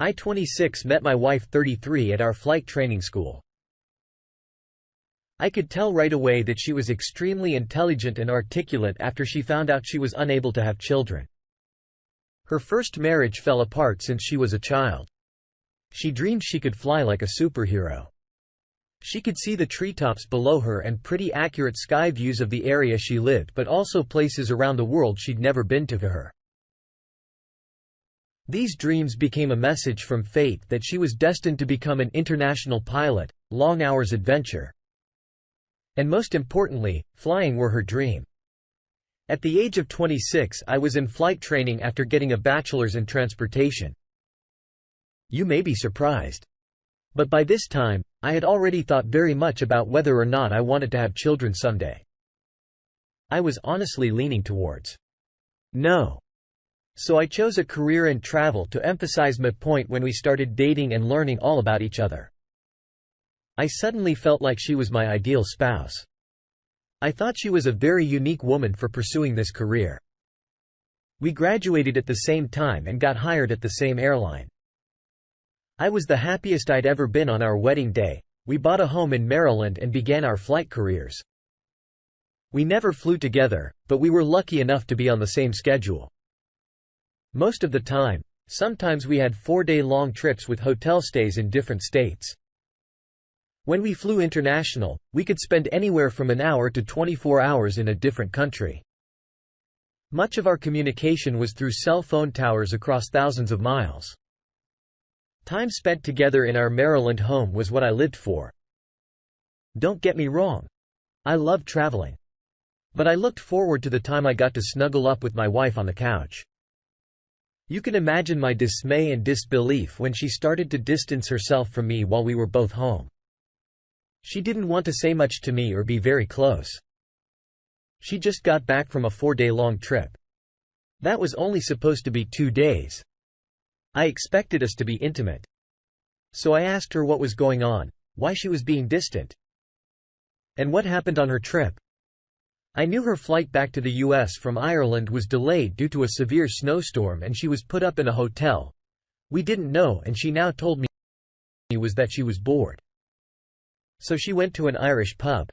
I-26 met my wife 33 at our flight training school. I could tell right away that she was extremely intelligent and articulate after she found out she was unable to have children. Her first marriage fell apart since she was a child. She dreamed she could fly like a superhero. She could see the treetops below her and pretty accurate sky views of the area she lived, but also places around the world she'd never been to her. These dreams became a message from fate that she was destined to become an international pilot, long hours adventure. And most importantly, flying were her dream. At the age of 26 I was in flight training after getting a bachelor's in transportation. You may be surprised. But by this time, I had already thought very much about whether or not I wanted to have children someday. I was honestly leaning towards no. So I chose a career in travel to emphasize my point when we started dating and learning all about each other. I suddenly felt like she was my ideal spouse. I thought she was a very unique woman for pursuing this career. We graduated at the same time and got hired at the same airline. I was the happiest I'd ever been on our wedding day. We bought a home in Maryland and began our flight careers. We never flew together, but we were lucky enough to be on the same schedule. Most of the time, sometimes we had 4-day-long trips with hotel stays in different states. When we flew international, we could spend anywhere from an hour to 24 hours in a different country. Much of our communication was through cell phone towers across thousands of miles. Time spent together in our Maryland home was what I lived for. Don't get me wrong. I love traveling. But I looked forward to the time I got to snuggle up with my wife on the couch. You can imagine my dismay and disbelief when she started to distance herself from me while we were both home. She didn't want to say much to me or be very close. She just got back from a 4-day-long trip. That was only supposed to be 2 days. I expected us to be intimate. So I asked her what was going on, why she was being distant, and what happened on her trip. I knew her flight back to the US from Ireland was delayed due to a severe snowstorm and she was put up in a hotel. We didn't know, and she now told me was that she was bored. So she went to an Irish pub.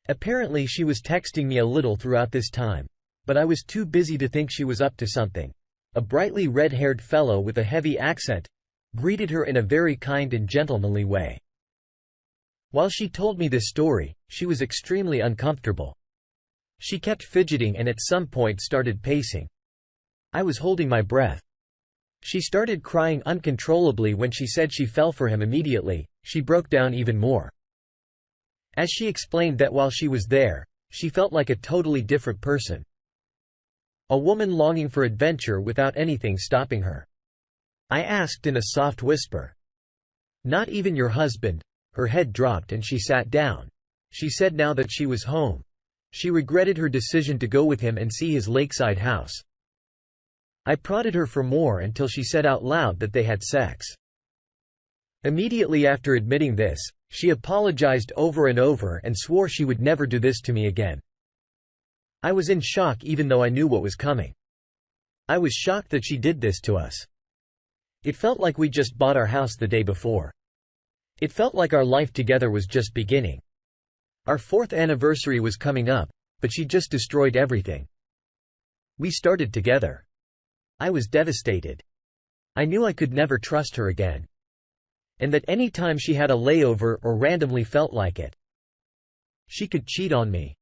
Apparently she was texting me a little throughout this time, but I was too busy to think she was up to something. A brightly red-haired fellow with a heavy accent greeted her in a very kind and gentlemanly way. While she told me this story, she was extremely uncomfortable. She kept fidgeting and at some point started pacing. I was holding my breath. She started crying uncontrollably when she said she fell for him immediately. She broke down even more. As she explained that while she was there, she felt like a totally different person. A woman longing for adventure without anything stopping her. I asked in a soft whisper, "Not even your husband?" Her head dropped and she sat down. She said now that she was home, she regretted her decision to go with him and see his lakeside house. I prodded her for more until she said out loud that they had sex. Immediately after admitting this, she apologized over and over and swore she would never do this to me again. I was in shock even though I knew what was coming. I was shocked that she did this to us. It felt like we just bought our house the day before. It felt like our life together was just beginning. Our 4th anniversary was coming up, but she just destroyed everything. We started together. I was devastated. I knew I could never trust her again. And that any time she had a layover or randomly felt like it, she could cheat on me.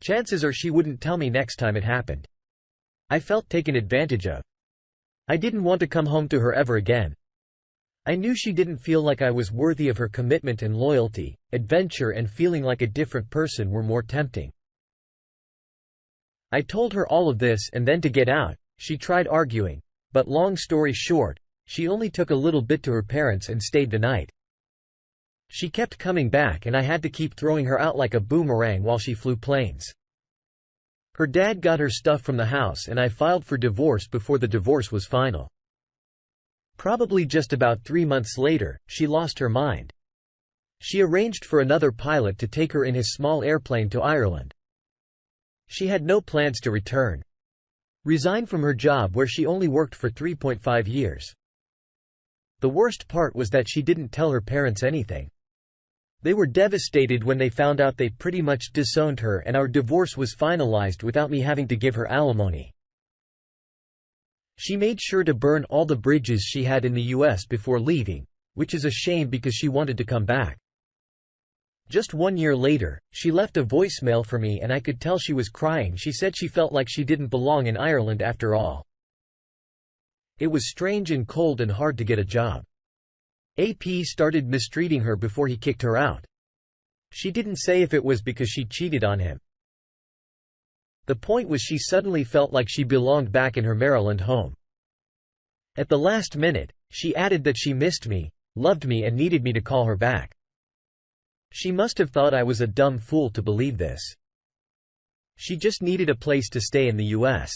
Chances are she wouldn't tell me next time it happened. I felt taken advantage of. I didn't want to come home to her ever again. I knew she didn't feel like I was worthy of her commitment and loyalty. Adventure and feeling like a different person were more tempting. I told her all of this, and then to get out, she tried arguing. But long story short, she only took a little bit to her parents and stayed the night. She kept coming back and I had to keep throwing her out like a boomerang while she flew planes. Her dad got her stuff from the house and I filed for divorce before the divorce was final. Probably just about 3 months later, she lost her mind. She arranged for another pilot to take her in his small airplane to Ireland. She had no plans to return. Resigned from her job where she only worked for 3.5 years. The worst part was that she didn't tell her parents anything. They were devastated when they found out they pretty much disowned her, and our divorce was finalized without me having to give her alimony. She made sure to burn all the bridges she had in the US before leaving, which is a shame because she wanted to come back. Just 1 year later, she left a voicemail for me and I could tell she was crying. She said she felt like she didn't belong in Ireland after all. It was strange and cold and hard to get a job. AP started mistreating her before he kicked her out. She didn't say if it was because she cheated on him. The point was she suddenly felt like she belonged back in her Maryland home. At the last minute, she added that she missed me, loved me and needed me to call her back. She must have thought I was a dumb fool to believe this. She just needed a place to stay in the US.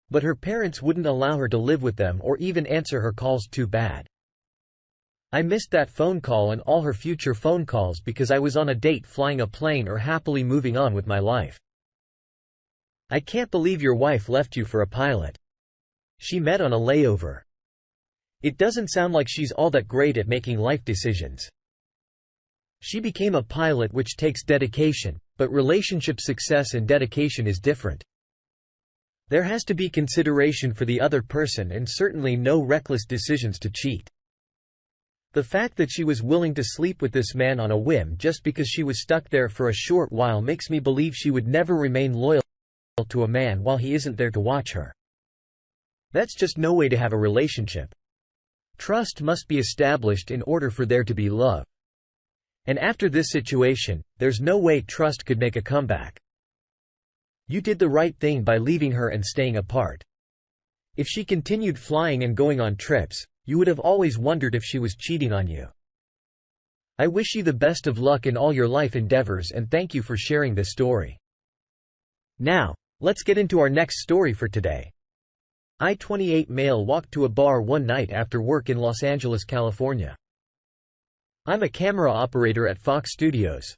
But her parents wouldn't allow her to live with them or even answer her calls. Too bad. I missed that phone call and all her future phone calls because I was on a date, flying a plane, or happily moving on with my life. I can't believe your wife left you for a pilot. She met on a layover. It doesn't sound like she's all that great at making life decisions. She became a pilot, which takes dedication, but relationship success and dedication is different. There has to be consideration for the other person and certainly no reckless decisions to cheat. The fact that she was willing to sleep with this man on a whim just because she was stuck there for a short while makes me believe she would never remain loyal to a man while he isn't there to watch her. That's just no way to have a relationship. Trust must be established in order for there to be love. And after this situation, there's no way trust could make a comeback. You did the right thing by leaving her and staying apart. If she continued flying and going on trips, you would have always wondered if she was cheating on you. I wish you the best of luck in all your life endeavors and thank you for sharing this story. Now, let's get into our next story for today. I-28 male walked to a bar one night after work in Los Angeles, California. I'm a camera operator at Fox Studios.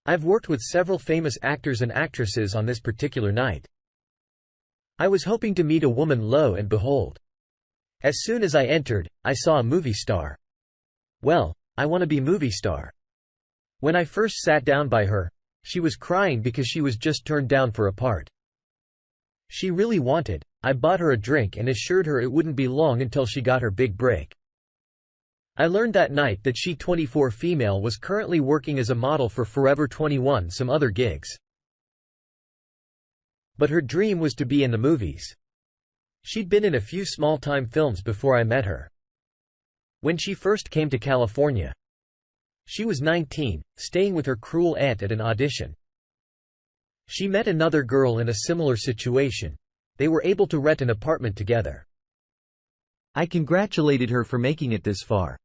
I've worked with several famous actors and actresses on this particular night. I was hoping to meet a woman, lo and behold. As soon as I entered, I saw a movie star. Well, I want to be movie star. When I first sat down by her, she was crying because she was just turned down for a part she really wanted. I bought her a drink and assured her it wouldn't be long until she got her big break. I learned that night that she, 24 female, was currently working as a model for Forever 21, some other gigs. But her dream was to be in the movies. She'd been in a few small-time films before I met her. When she first came to California, she was 19, staying with her cruel aunt at an audition. She met another girl in a similar situation. They were able to rent an apartment together. I congratulated her for making it this far.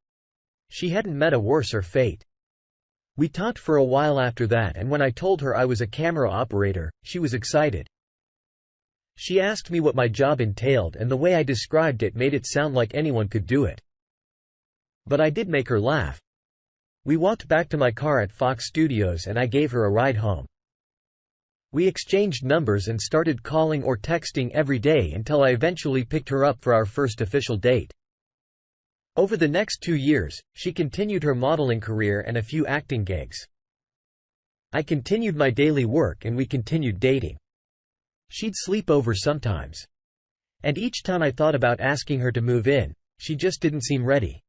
She hadn't met a worser fate. We talked for a while after that, and when I told her I was a camera operator, she was excited. She asked me what my job entailed, and the way I described it made it sound like anyone could do it. But I did make her laugh. We walked back to my car at Fox Studios and I gave her a ride home. We exchanged numbers and started calling or texting every day until I eventually picked her up for our first official date. Over the next 2 years, she continued her modeling career and a few acting gigs. I continued my daily work and we continued dating. She'd sleep over sometimes. And each time I thought about asking her to move in, she just didn't seem ready.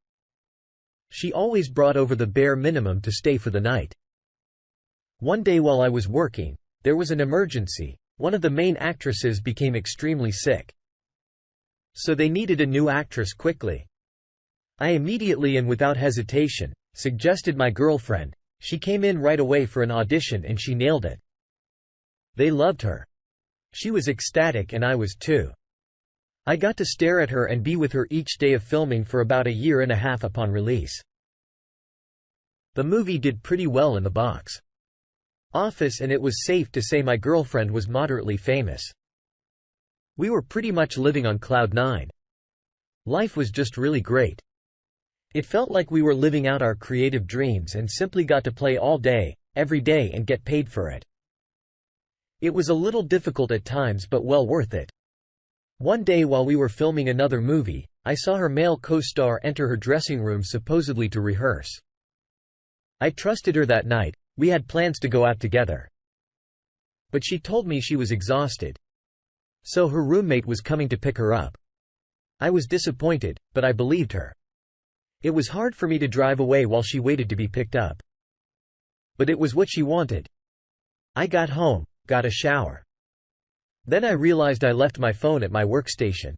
She always brought over the bare minimum to stay for the night. One day while I was working, there was an emergency. One of the main actresses became extremely sick. So they needed a new actress quickly. I immediately and without hesitation suggested my girlfriend. She came in right away for an audition and she nailed it. They loved her. She was ecstatic and I was too. I got to stare at her and be with her each day of filming for about 1.5 years upon release. The movie did pretty well in the box office, and it was safe to say my girlfriend was moderately famous. We were pretty much living on cloud 9. Life was just really great. It felt like we were living out our creative dreams and simply got to play all day, every day, and get paid for it. It was a little difficult at times but well worth it. One day while we were filming another movie, I saw her male co-star enter her dressing room supposedly to rehearse. I trusted her that night, we had plans to go out together. But she told me she was exhausted. So her roommate was coming to pick her up. I was disappointed, but I believed her. It was hard for me to drive away while she waited to be picked up. But it was what she wanted. I got home, got a shower. Then I realized I left my phone at my workstation.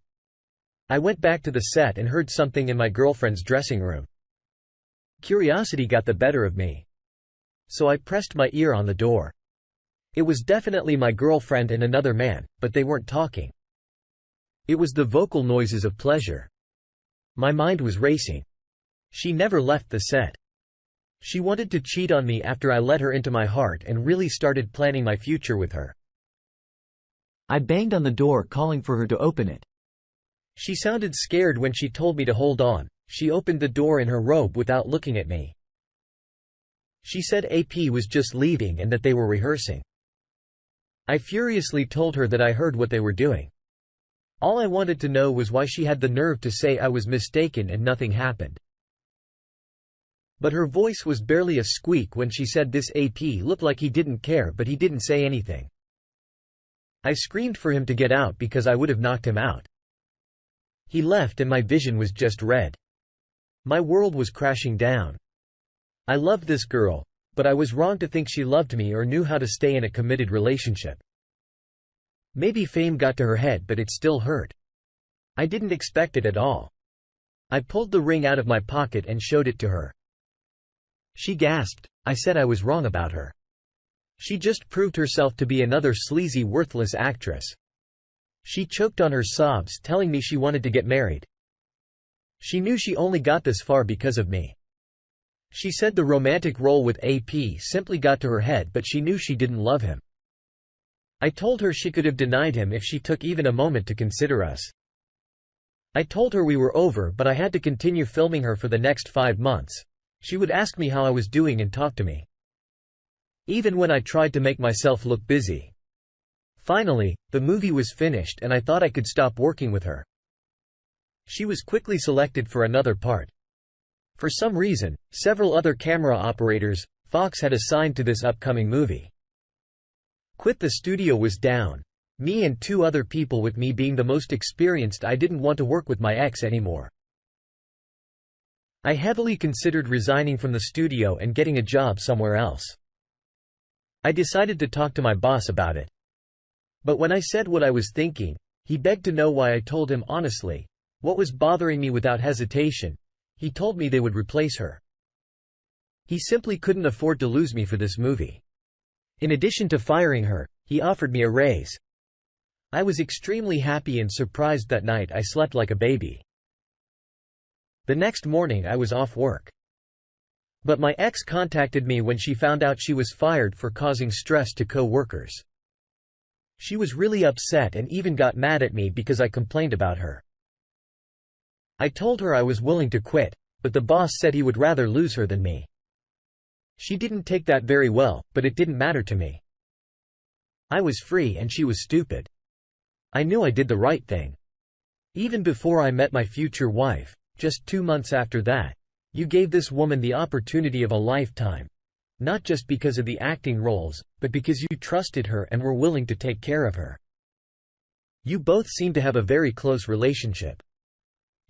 I went back to the set and heard something in my girlfriend's dressing room. Curiosity got the better of me. So I pressed my ear on the door. It was definitely my girlfriend and another man, but they weren't talking. It was the vocal noises of pleasure. My mind was racing. She never left the set. She wanted to cheat on me after I let her into my heart and really started planning my future with her. I banged on the door calling for her to open it. She sounded scared when she told me to hold on. She opened the door in her robe without looking at me. She said AP was just leaving and that they were rehearsing. I furiously told her that I heard what they were doing. All I wanted to know was why she had the nerve to say I was mistaken and nothing happened. But her voice was barely a squeak when she said this AP looked like he didn't care, but he didn't say anything. I screamed for him to get out because I would have knocked him out. He left and my vision was just red. My world was crashing down. I loved this girl, but I was wrong to think she loved me or knew how to stay in a committed relationship. Maybe fame got to her head, but it still hurt. I didn't expect it at all. I pulled the ring out of my pocket and showed it to her. She gasped. I said I was wrong about her. She just proved herself to be another sleazy, worthless actress. She choked on her sobs, telling me she wanted to get married. She knew she only got this far because of me. She said the romantic role with AP simply got to her head, but she knew she didn't love him. I told her she could have denied him if she took even a moment to consider us. I told her we were over, but I had to continue filming her for the next 5 months. She would ask me how I was doing and talk to me. Even when I tried to make myself look busy. Finally, the movie was finished and I thought I could stop working with her. She was quickly selected for another part. For some reason, several other camera operators, Fox had assigned to this upcoming movie. Quit the studio was down. Me and 2 other people, with me being the most experienced. I didn't want to work with my ex anymore. I heavily considered resigning from the studio and getting a job somewhere else. I decided to talk to my boss about it. But when I said what I was thinking, he begged to know why. I told him honestly what was bothering me without hesitation. He told me they would replace her. He simply couldn't afford to lose me for this movie. In addition to firing her, he offered me a raise. I was extremely happy and surprised. That night I slept like a baby. The next morning I was off work. But my ex contacted me when she found out she was fired for causing stress to co-workers. She was really upset and even got mad at me because I complained about her. I told her I was willing to quit, but the boss said he would rather lose her than me. She didn't take that very well, but it didn't matter to me. I was free and she was stupid. I knew I did the right thing. Even before I met my future wife, just 2 months after that, you gave this woman the opportunity of a lifetime. Not just because of the acting roles, but because you trusted her and were willing to take care of her. You both seem to have a very close relationship.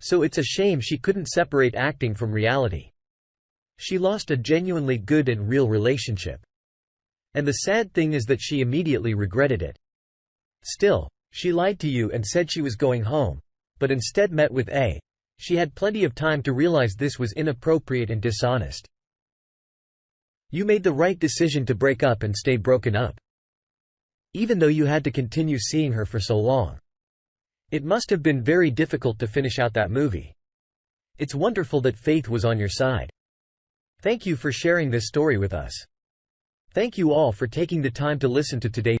So it's a shame she couldn't separate acting from reality. She lost a genuinely good and real relationship. And the sad thing is that she immediately regretted it. Still, she lied to you and said she was going home, but instead met with A. She had plenty of time to realize this was inappropriate and dishonest. You made the right decision to break up and stay broken up. Even though you had to continue seeing her for so long. It must have been very difficult to finish out that movie. It's wonderful that faith was on your side. Thank you for sharing this story with us. Thank you all for taking the time to listen to today's